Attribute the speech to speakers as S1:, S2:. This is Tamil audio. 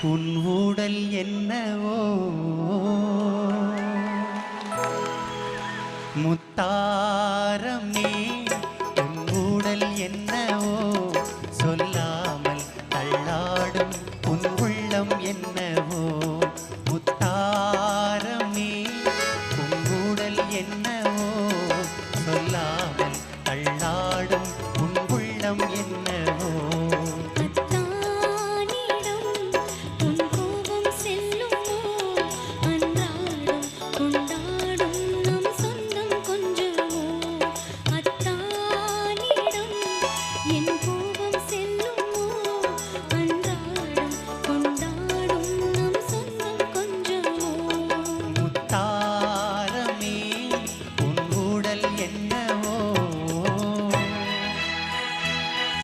S1: உன் ஊடல் என்னவோ முத்தாரம் நீ உன் ஊடல் என்னவோ சொல்லாமல் தள்ளாடும் உன் உள்ளம் என்னவோ முத்தாரம் நீ உன் ஊடல் என்னவோ சொல்லாமல் தள்ளாடும் உன் உள்ளம் என்னவோ
S2: என்